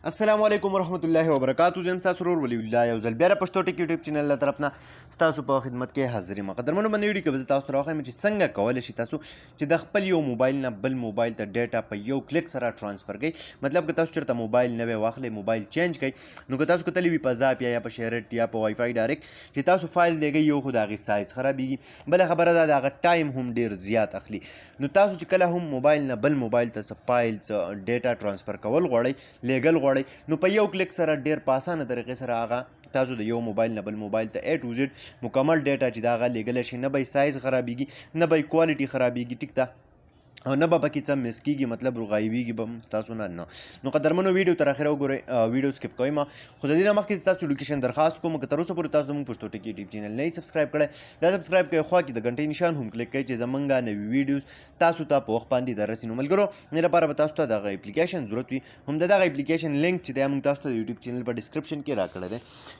السلام علیکم ورحمت الله وبرکاتہ. زم تاسو ورور ولی الله یو ځل بیا پښتو ټک یوټیوب چینل له طرف نه تاسو په خدمت کې حاضر یم. قدرمنو باندې ویډیو کې به تاسو ته راوښیم چې څنګه کولی شئ تاسو چې د خپل یو موبایل نه بل موبایل ته ډیټا په یو کلیک سره ټرانسفر کړئ. مطلب که تاسو چېرته موبایل نوی واخلئ، موبایل چینج کړئ، نو که تاسو کتلی وي په زاپ یا په شیرټ یا په وای فای ډایرکټ چې تاسو فایل لیږئ، یو خو د هغې سایز خرابېږي، بله خبره ده د هغه ټایم هم ډېر زیات اخلي. نو تاسو چې کله هم موبایل نه بل موبایل ته څه فایل څه ډیټا ټرانسفر کول غواړئ، لیږل غواړئ، نو په یو کلیک سره ډېر په اسانه طریقې سره هغه تاسو د یو موبایل نه بل موبایل ته A to Z مکمل ډیټا چې د هغه لیږلی شي، نه به یې سایز خرابېږي، نه به یې کوالټي خرابېږي، ټیک ده، او نه به پکې څه مس کېږي، مطلب غایبېږي به هم ستاسو نه. نو قدرمنو ویډیو تر اخره وګورئ، ویډیو سکپ کوئ ما، خو د دې نه مخکې ستاسو لوکیشن درخواست کوم که تر اوسه پورې تاسو زموږ پښتو ټک یوټیوب چینل نه یې سبسکرایب کړی، دا سبسکرایب کوئ، خوا کې د غنټۍ نشان هم کلیک کوئ چې زمونږ نوي ویډیوز تاسو ته په وخت باندې دررسي. نو ملګرو دې لپاره به تاسو ته دغه اپلیکیشن ضرورت وي، هم د دغه اپلیکیشن لینک چې دی موږ تاسو ته د یوټیوب چینل په ډسکرپشن کې راکړی دی.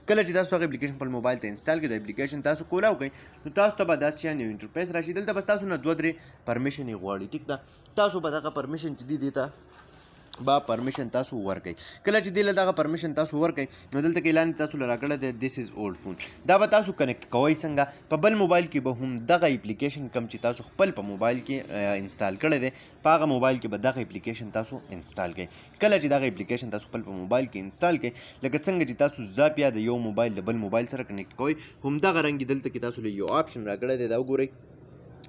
کله چې تاسو هغه اپلیکیشن خپل موبایل ته انسټال کړئ، د اپلیکیشن تاسو کولاو کړئ، نو تاسو ته به داسې شیان یو انټرفیس راشي. دلته به تاسو نه 2-3 پرمیشن یې غواړي، ټیک ده، تاسو به دغه پرمیشن چې دی ته با پرمیشن تاسو ورکئ. کله چې دی له دغه پرمیشن تاسو ورکئ، نو دلته کې لاندې تاسو له راکړی دی دیس از اولډ فون، دا به تاسو کنیکټ کوئ څنګه په بل موبایل کې به هم دغه اپلیکیشن کم چې تاسو خپل په موبایل کې انسټال کړی دی، په هغه موبایل کې به دغه اپلیکیشن تاسو انسټال کړئ. کله چې دغه اپلیکیشن تاسو خپل په موبایل کې انسټال کړئ، لکه څنګه چې تاسو زاپ یا د یو موبایل د بل موبایل سره کنیکټ کوئ، همدغه رنګ دلته کې تاسو له یو آپشن راکړی دی، دا وګورئ.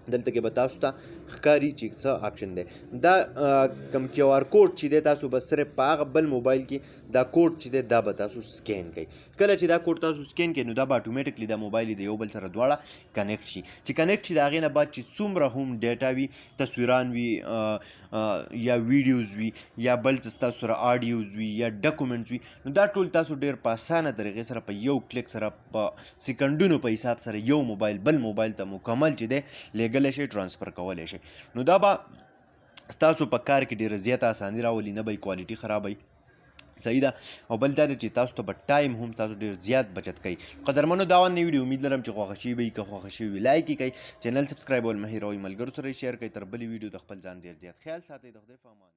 دلته کې به تاسو ته ښکاري چې څه آپشن دی، دا کوم کیو آر کوډ چې دی تاسو به صرف په هغه بل موبایل کې دا کوډ چې دی دا به تاسو سکین کړئ. کله چې دا کوډ تاسو سکین کړئ، نو دا به اټومیټکلی دا موبایل د یو بل سره دواړه کنیکټ شي. چې کنیکټ شي د هغې نه بعد چې څومره هم ډیټا وي، تصویران وي یا ویډیوز وي یا بل څه ستاسو سره آډیوز وي یا ډاکومنټس وي، نو دا ټول تاسو ډېر په اسانه طریقې سره په یو کلیک سره په سیکنډونو په حساب سره یو موبایل بل موبایل ته مکمل چې دی لیږلی شئ، ټرانسفر کولی شئ. نو دا به ستاسو په کار کې ډېره زیاته اساني راولي، نه به یې کوالټي خرابوي، صحیح ده، او بل دا دی چې تاسو ته به ټایم هم تاسو ډېر زیات بچت کوي. قدرمنو دا ونه ویډیو امید لرم چې خوښه شوي به وي، که خوښه شوي وي لایک یې کړئ، چینل سبسکرایبول مه هېروئ، ملګرو سره یې شیر کړئ. تر بلې ویډیو د خپل ځان ډېر زیات خیال ساتئ. د خدای په امان.